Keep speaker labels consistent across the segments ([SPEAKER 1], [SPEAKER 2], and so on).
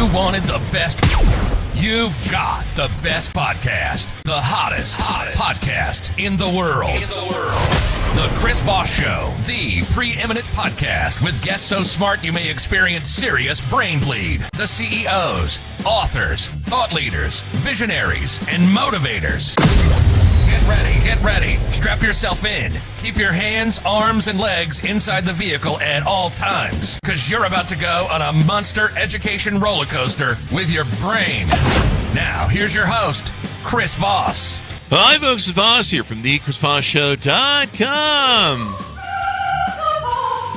[SPEAKER 1] You wanted the best. You've got the best podcast. The hottest podcast in the world. The Chris Voss Show, the preeminent podcast with guests so smart you may experience serious brain bleed. The CEOs, authors, thought leaders, visionaries, and motivators. Get ready. Strap yourself in. Keep your hands, arms, and legs inside the vehicle at all times, because you're about to go on a monster education roller coaster with your brain. Now, here's your host, Chris Voss.
[SPEAKER 2] Hi, folks. It's Voss here from the ChrisVossShow.com.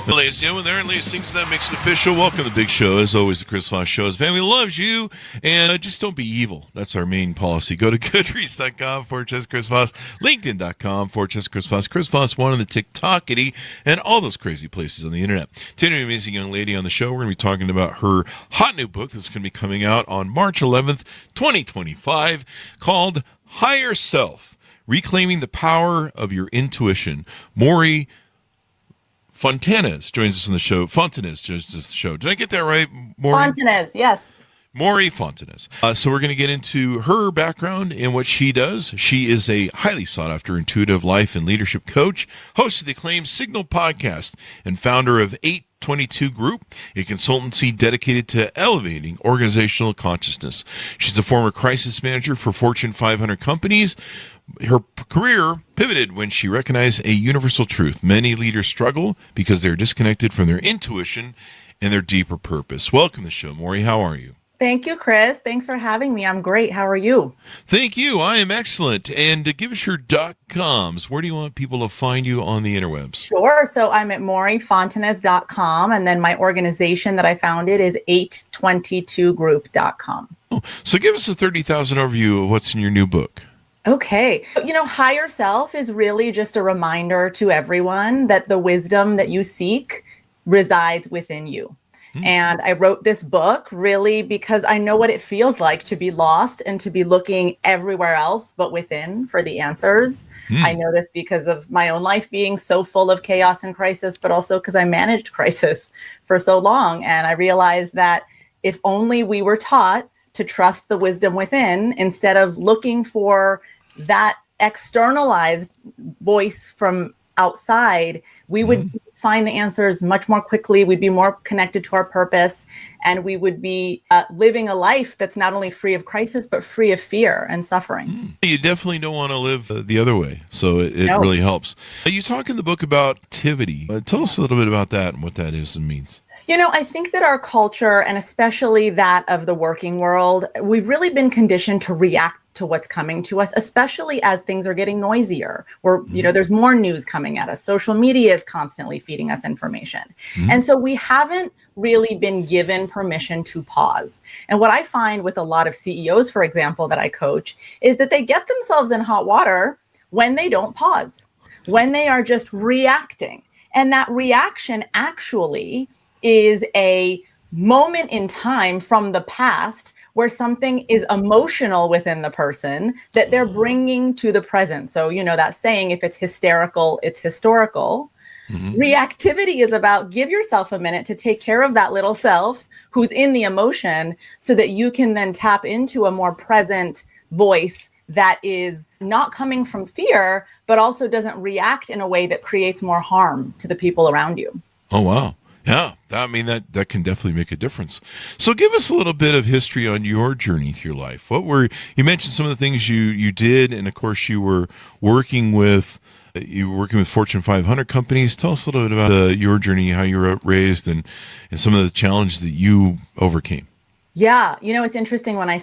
[SPEAKER 2] Ladies and gentlemen, there and ladies, things that makes it official. Welcome to the big show. As always, the Chris Voss Show. His family loves you, and just don't be evil. That's our main policy. Go to Goodreads.com/Chris Voss, LinkedIn.com/Chris Voss, Chris Voss 1 on the TikTokity, and all those crazy places on the internet. Today, an amazing young lady on the show. We're going to be talking about her hot new book that's going to be coming out on March 11th, 2025, called Higher Self: Reclaiming the Power of Your Intuition. Mory Fontanez joins us on the show. Fontanez joins us on the show. Did I get that right, Mory?
[SPEAKER 3] Fontanez, yes.
[SPEAKER 2] Mory Fontanez. So we're going to get into her background and what she does. She is a highly sought-after intuitive life and leadership coach, host of the acclaimed Signal podcast, and founder of 822 Group, a consultancy dedicated to elevating organizational consciousness. She's a former crisis manager for Fortune 500 companies. Her career pivoted when she recognized a universal truth. Many leaders struggle because they're disconnected from their intuition and their deeper purpose. Welcome to the show, Mory. How are you?
[SPEAKER 3] Thank you, Chris. Thanks for having me. I'm great. How are you?
[SPEAKER 2] Thank you. I am excellent. And give us your .coms. Where do you want people to find you on the interwebs?
[SPEAKER 3] Sure. So I'm at moryfontanez.com, and then my organization that I founded is 822group.com.
[SPEAKER 2] Oh, so give us a 30,000 overview of what's in your new book.
[SPEAKER 3] Okay. Higher self is really just a reminder to everyone that the wisdom that you seek resides within you. And I wrote this book really because I know what it feels like to be lost and to be looking everywhere else but within for the answers. I know this because of my own life being so full of chaos and crisis, but also because I managed crisis for so long. And I realized that if only we were taught to trust the wisdom within instead of looking for that externalized voice from outside, we would find the answers much more quickly. We'd be more connected to our purpose, and we would be living a life that's not only free of crisis, but free of fear and suffering.
[SPEAKER 2] You definitely don't want to live the other way. So it really helps. You talk in the book about activity. Tell us a little bit about that and what that is and means.
[SPEAKER 3] I think that our culture, and especially that of the working world, we've really been conditioned to react to what's coming to us, especially as things are getting noisier. There's more news coming at us. Social media is constantly feeding us information. And so we haven't really been given permission to pause. And what I find with a lot of CEOs, for example, that I coach, is that they get themselves in hot water when they don't pause, when they are just reacting. And that reaction actually is a moment in time from the past where something is emotional within the person that they're bringing to the present. So, that saying, if it's hysterical, it's historical. Reactivity is about give yourself a minute to take care of that little self who's in the emotion so that you can then tap into a more present voice that is not coming from fear, but also doesn't react in a way that creates more harm to the people around you.
[SPEAKER 2] Oh, wow. Yeah, that can definitely make a difference. So give us a little bit of history on your journey through life. You mentioned some of the things you did, and of course you were working with Fortune 500 companies. Tell us a little bit about your journey, how you were raised, and some of the challenges that you overcame.
[SPEAKER 3] Yeah, it's interesting when I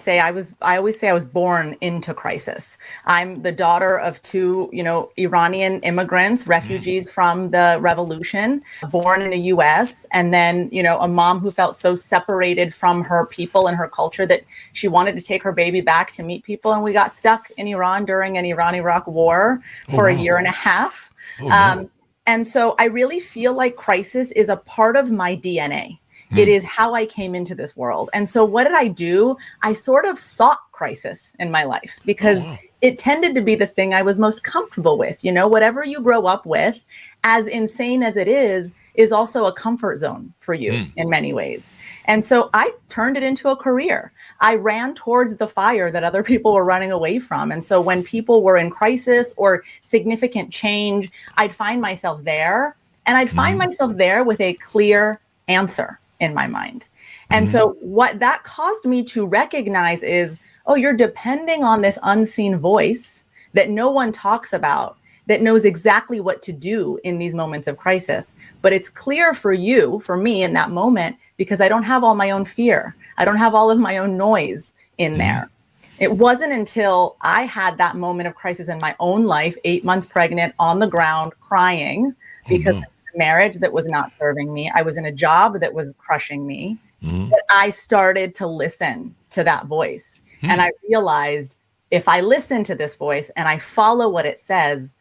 [SPEAKER 3] always say I was born into crisis. I'm the daughter of two, Iranian immigrants, refugees from the revolution, born in the US, and then, a mom who felt so separated from her people and her culture that she wanted to take her baby back to meet people. And we got stuck in Iran during an Iran-Iraq war for a year and a half. And so I really feel like crisis is a part of my DNA. It is how I came into this world. And so what did I do? I sort of sought crisis in my life because it tended to be the thing I was most comfortable with. Whatever you grow up with, as insane as it is also a comfort zone for you in many ways. And so I turned it into a career. I ran towards the fire that other people were running away from. And so when people were in crisis or significant change, I'd find myself there, and I'd find myself there with a clear answer in my mind. And so what that caused me to recognize is, oh, you're depending on this unseen voice that no one talks about, that knows exactly what to do in these moments of crisis. But it's clear for you, for me in that moment, because I don't have all my own fear. I don't have all of my own noise in there. It wasn't until I had that moment of crisis in my own life, 8 months pregnant, on the ground, crying because of a marriage that was not serving me. I was in a job that was crushing me, that I started to listen to that voice. And I realized if I listen to this voice and I follow what it says,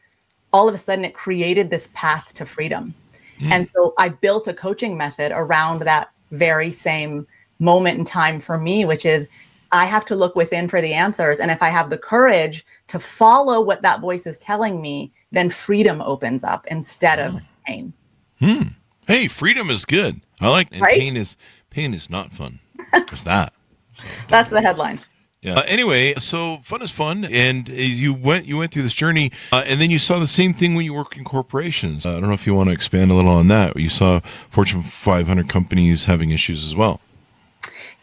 [SPEAKER 3] all of a sudden it created this path to freedom. And so I built a coaching method around that very same moment in time for me, which is I have to look within for the answers. And if I have the courage to follow what that voice is telling me, then freedom opens up instead of pain.
[SPEAKER 2] Hey, freedom is good. I like it. And
[SPEAKER 3] Right?
[SPEAKER 2] pain is not fun. There's that. So,
[SPEAKER 3] That's the headline.
[SPEAKER 2] yeah. Anyway, so fun is fun, and you went through this journey, and then you saw the same thing when you work in corporations. I don't know if you want to expand a little on that. You saw Fortune 500 companies having issues as well.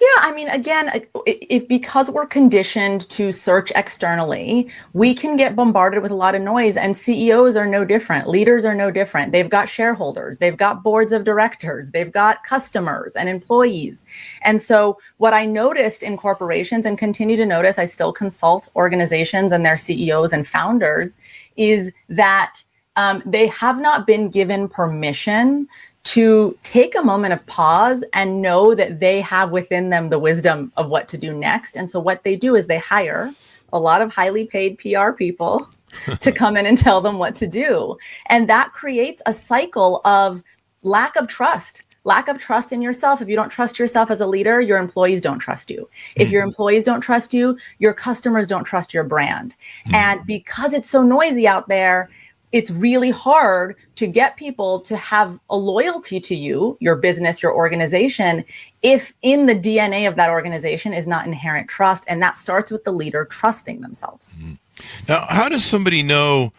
[SPEAKER 3] Yeah, I mean, again, if because we're conditioned to search externally, we can get bombarded with a lot of noise, and CEOs are no different. Leaders are no different. They've got shareholders, they've got boards of directors, they've got customers and employees. And so what I noticed in corporations and continue to notice, I still consult organizations and their CEOs and founders, is that they have not been given permission to take a moment of pause and know that they have within them the wisdom of what to do next. And so what they do is they hire a lot of highly paid PR people to come in and tell them what to do. And that creates a cycle of lack of trust in yourself. If you don't trust yourself as a leader, your employees don't trust you. If your employees don't trust you, your customers don't trust your brand. And because it's so noisy out there, it's really hard to get people to have a loyalty to you, your business, your organization, if in the DNA of that organization is not inherent trust. And that starts with the leader trusting themselves.
[SPEAKER 2] Now, how does somebody know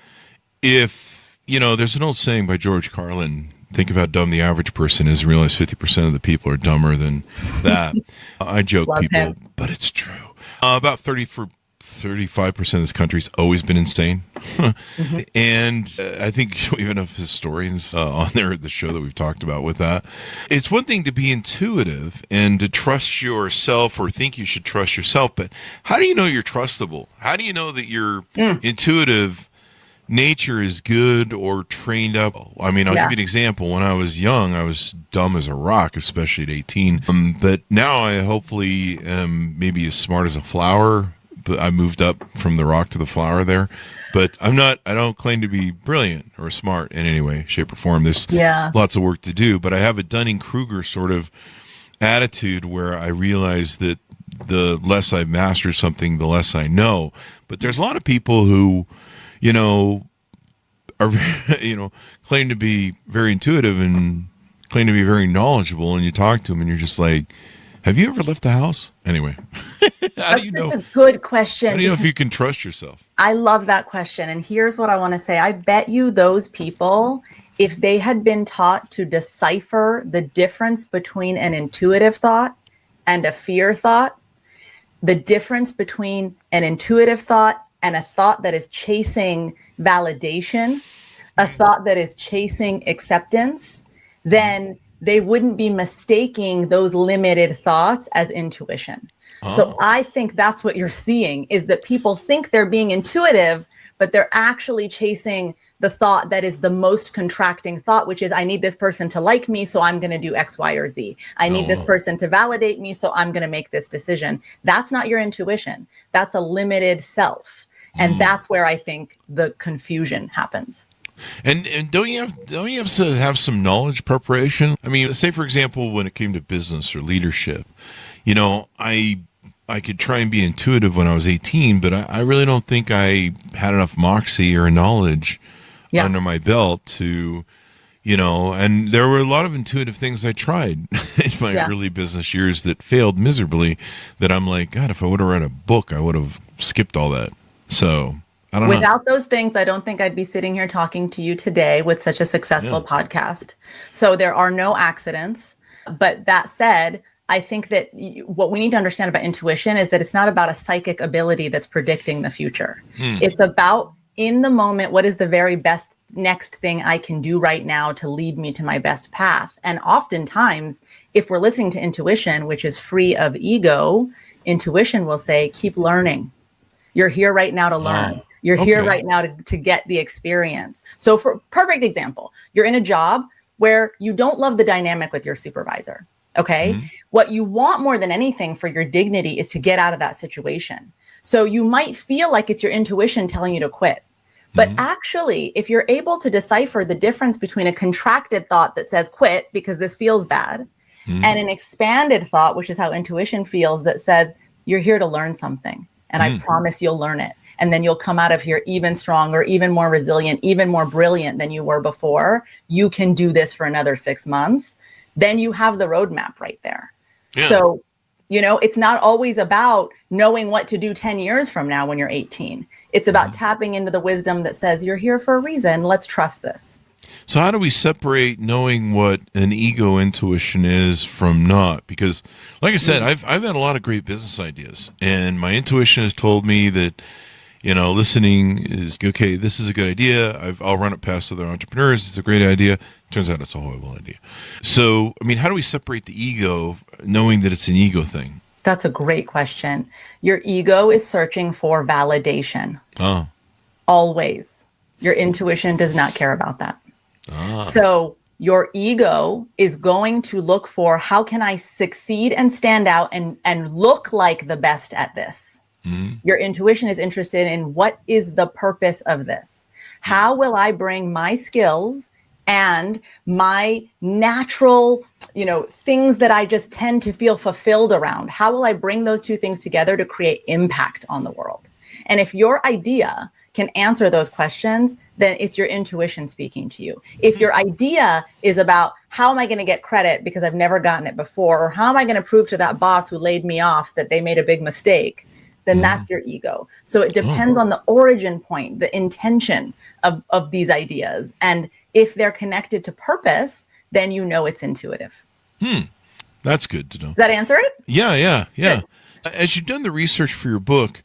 [SPEAKER 2] if, there's an old saying by George Carlin, think of how dumb the average person is and realize 50% of the people are dumber than that. I joke,
[SPEAKER 3] Love
[SPEAKER 2] people,
[SPEAKER 3] him.
[SPEAKER 2] but it's true. About 35% of this country's always been insane. And I think we have enough historians on there at the show that we've talked about with that. It's one thing to be intuitive and to trust yourself or think you should trust yourself, but how do you know you're trustable? How do you know that your intuitive nature is good or trained up? I mean, I'll give you an example. When I was young, I was dumb as a rock, especially at 18. But now I hopefully am maybe as smart as a flower. But I moved up from the rock to the flower there. But I don't claim to be brilliant or smart in any way, shape, or form. There's lots of work to do. But I have a Dunning-Kruger sort of attitude where I realize that the less I master something, the less I know. But there's a lot of people who, are, claim to be very intuitive and claim to be very knowledgeable. And you talk to them and you're just like, have you ever left the house? Anyway, how do you know?
[SPEAKER 3] That's a good question.
[SPEAKER 2] How do you know if you can trust yourself?
[SPEAKER 3] I love that question. And here's what I want to say. I bet you those people, if they had been taught to decipher the difference between an intuitive thought and a fear thought, the difference between an intuitive thought and a thought that is chasing validation, a thought that is chasing acceptance, then they wouldn't be mistaking those limited thoughts as intuition. So I think that's what you're seeing, is that people think they're being intuitive, but they're actually chasing the thought that is the most contracting thought, which is, I need this person to like me, so I'm going to do X, Y, or Z. I need this person to validate me, so I'm going to make this decision. That's not your intuition. That's a limited self. And that's where I think the confusion happens.
[SPEAKER 2] And don't you have to have some knowledge preparation? I mean, say for example, when it came to business or leadership, I could try and be intuitive when I was 18, but I really don't think I had enough moxie or knowledge under my belt to, and there were a lot of intuitive things I tried in my early business years that failed miserably, that I'm like, God, if I would have read a book, I would have skipped all that. So I don't know.
[SPEAKER 3] Without those things, I don't think I'd be sitting here talking to you today with such a successful podcast. So there are no accidents. But that said, I think that what we need to understand about intuition is that it's not about a psychic ability that's predicting the future. It's about, in the moment, what is the very best next thing I can do right now to lead me to my best path. And oftentimes, if we're listening to intuition, which is free of ego, intuition will say, keep learning. You're here right now to learn. You're here right now to get the experience. So for perfect example, you're in a job where you don't love the dynamic with your supervisor. Okay. What you want more than anything for your dignity is to get out of that situation. So you might feel like it's your intuition telling you to quit. But actually, if you're able to decipher the difference between a contracted thought that says quit because this feels bad, and an expanded thought, which is how intuition feels, that says you're here to learn something. And I promise you'll learn it. And then you'll come out of here even stronger, even more resilient, even more brilliant than you were before. You can do this for another 6 months. Then you have the roadmap right there. Yeah. So, it's not always about knowing what to do 10 years from now when you're 18. It's about tapping into the wisdom that says, you're here for a reason. Let's trust this.
[SPEAKER 2] So how do we separate knowing what an ego intuition is from not? Because, like I said, I've had a lot of great business ideas, and my intuition has told me that, listening is, okay, this is a good idea. I'll run it past other entrepreneurs. It's a great idea. Turns out it's a horrible idea. So, how do we separate the ego, knowing that it's an ego thing?
[SPEAKER 3] That's a great question. Your ego is searching for validation. Always. Your intuition does not care about that. So your ego is going to look for, how can I succeed and stand out and look like the best at this? Your intuition is interested in, what is the purpose of this? How will I bring my skills and my natural, things that I just tend to feel fulfilled around? How will I bring those two things together to create impact on the world? And if your idea can answer those questions, then it's your intuition speaking to you. If your idea is about, how am I going to get credit because I've never gotten it before, or how am I going to prove to that boss who laid me off that they made a big mistake, then that's your ego. So it depends on the origin point, the intention of these ideas. And if they're connected to purpose, then it's intuitive.
[SPEAKER 2] That's good to know.
[SPEAKER 3] Does that answer it?
[SPEAKER 2] Yeah.
[SPEAKER 3] Good.
[SPEAKER 2] As you've done the research for your book,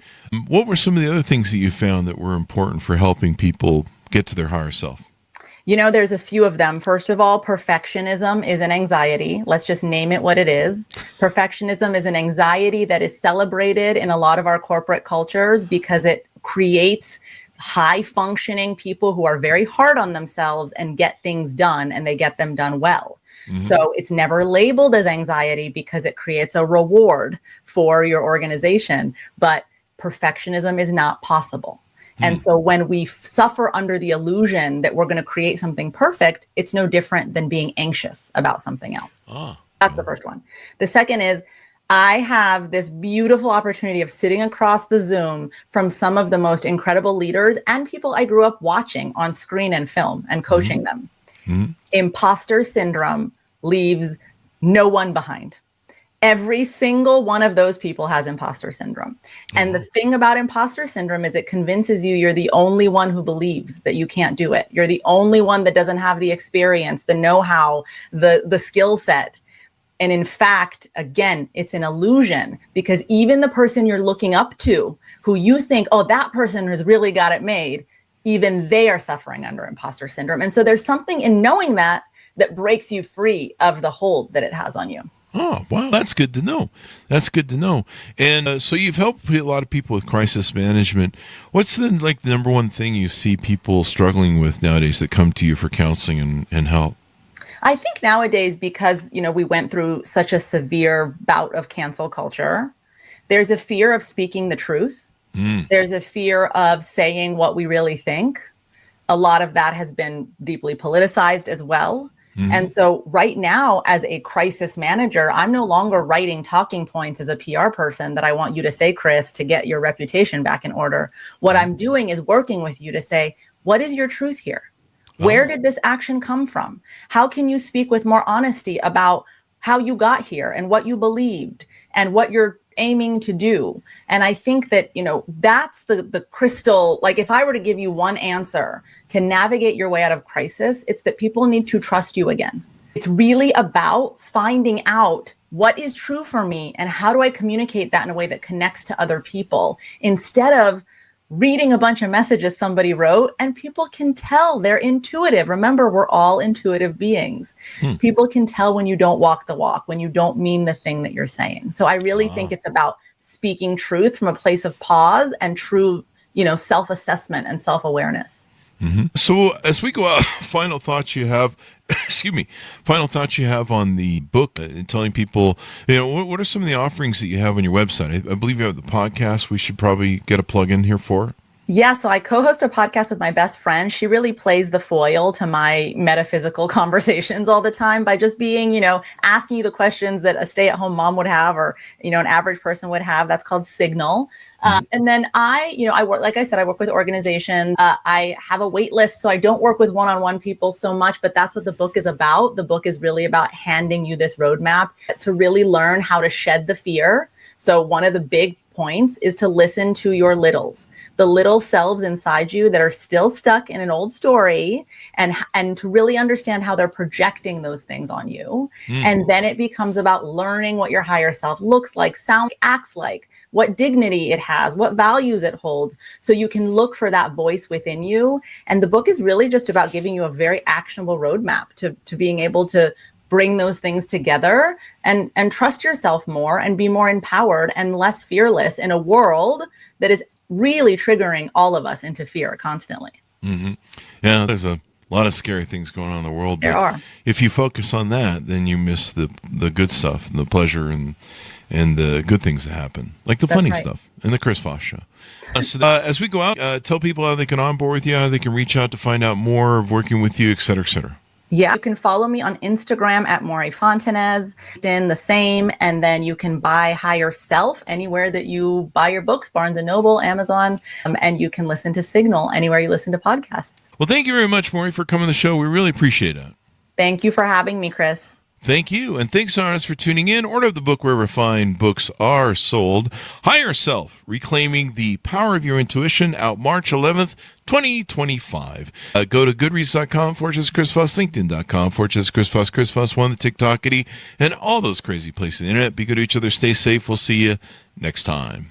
[SPEAKER 2] what were some of the other things that you found that were important for helping people get to their higher self?
[SPEAKER 3] There's a few of them. First of all, perfectionism is an anxiety. Let's just name it what it is. Perfectionism is an anxiety that is celebrated in a lot of our corporate cultures because it creates high functioning people who are very hard on themselves and get things done, and they get them done well. So it's never labeled as anxiety because it creates a reward for your organization, but perfectionism is not possible. And so when we suffer under the illusion that we're going to create something perfect, it's no different than being anxious about something else. That's the first one. The second is, I have this beautiful opportunity of sitting across the Zoom from some of the most incredible leaders and people I grew up watching on screen and film and coaching them. Imposter syndrome leaves no one behind. Every single one of those people has imposter syndrome. And the thing about imposter syndrome is it convinces you you're the only one who believes that you can't do it. You're the only one that doesn't have the experience, the know-how, the skill set. And in fact, again, it's an illusion, because even the person you're looking up to, who you think, oh, that person has really got it made, even they are suffering under imposter syndrome. And so there's something in knowing that breaks you free of the hold that it has on you.
[SPEAKER 2] Oh, wow. That's good to know. That's good to know. And so you've helped a lot of people with crisis management. What's the number one thing you see people struggling with nowadays that come to you for counseling and help?
[SPEAKER 3] I think nowadays, because, we went through such a severe bout of cancel culture, there's a fear of speaking the truth. There's a fear of saying what we really think. A lot of that has been deeply politicized as well. And so right now, as a crisis manager, I'm no longer writing talking points as a PR person that I want you to say, Chris, to get your reputation back in order. What I'm doing is working with you to say, what is your truth here? Where did this action come from? How can you speak with more honesty about how you got here and what you believed and what you're aiming to do? And I think that, that's the crystal, like if I were to give you one answer to navigate your way out of crisis, it's that people need to trust you again. It's really about finding out what is true for me and how do I communicate that in a way that connects to other people, instead of reading a bunch of messages somebody wrote, and people can tell they're intuitive. Remember, we're all intuitive beings. People can tell when you don't walk the walk, when you don't mean the thing that you're saying. So I really think it's about speaking truth from a place of pause and true, self-assessment and self-awareness.
[SPEAKER 2] Mm-hmm. So as we go out, final thoughts you have on the book, and telling people, what are some of the offerings that you have on your website? I believe you have the podcast we should probably get a plug in here for.
[SPEAKER 3] Yeah, so I co-host a podcast with my best friend. She really plays the foil to my metaphysical conversations all the time by just being, asking you the questions that a stay-at-home mom would have, or, an average person would have. That's called Signal. And then I work, like I said, I work with organizations. I have a wait list, so I don't work with one-on-one people so much, but that's what the book is about. The book is really about handing you this roadmap to really learn how to shed the fear. So one of the big points is to listen to your littles, the little selves inside you that are still stuck in an old story, and to really understand how they're projecting those things on you. And then it becomes about learning what your higher self looks like, sounds, acts like, what dignity it has, what values it holds, so you can look for that voice within you. And the book is really just about giving you a very actionable roadmap to being able to bring those things together and trust yourself more and be more empowered and less fearless in a world that is really triggering all of us into fear constantly.
[SPEAKER 2] Mm-hmm. Yeah, there's a lot of scary things going on in the world.
[SPEAKER 3] There are. If
[SPEAKER 2] you focus on that, then you miss the good stuff, and the pleasure, and the good things that happen, like the funny stuff in the Chris Voss Show. As we go out, tell people how they can onboard with you, how they can reach out to find out more of working with you, et cetera, et cetera.
[SPEAKER 3] Yeah, you can follow me on Instagram at Mory Fontanez, the same, and then you can buy Higher Self anywhere that you buy your books, Barnes & Noble, Amazon, and you can listen to Signal anywhere you listen to podcasts.
[SPEAKER 2] Well, thank you very much, Mory, for coming to the show. We really appreciate it.
[SPEAKER 3] Thank you for having me, Chris.
[SPEAKER 2] Thank you. And thanks, Arnis, for tuning in. Order the book wherever fine books are sold. Higher Self, Reclaiming the Power of Your Intuition, out March 11th, 2025. Go to goodreads.com/Chris Voss, LinkedIn.com/Chris Voss, Chris Voss1, the TikTokity, and all those crazy places on the internet. Be good to each other. Stay safe. We'll see you next time.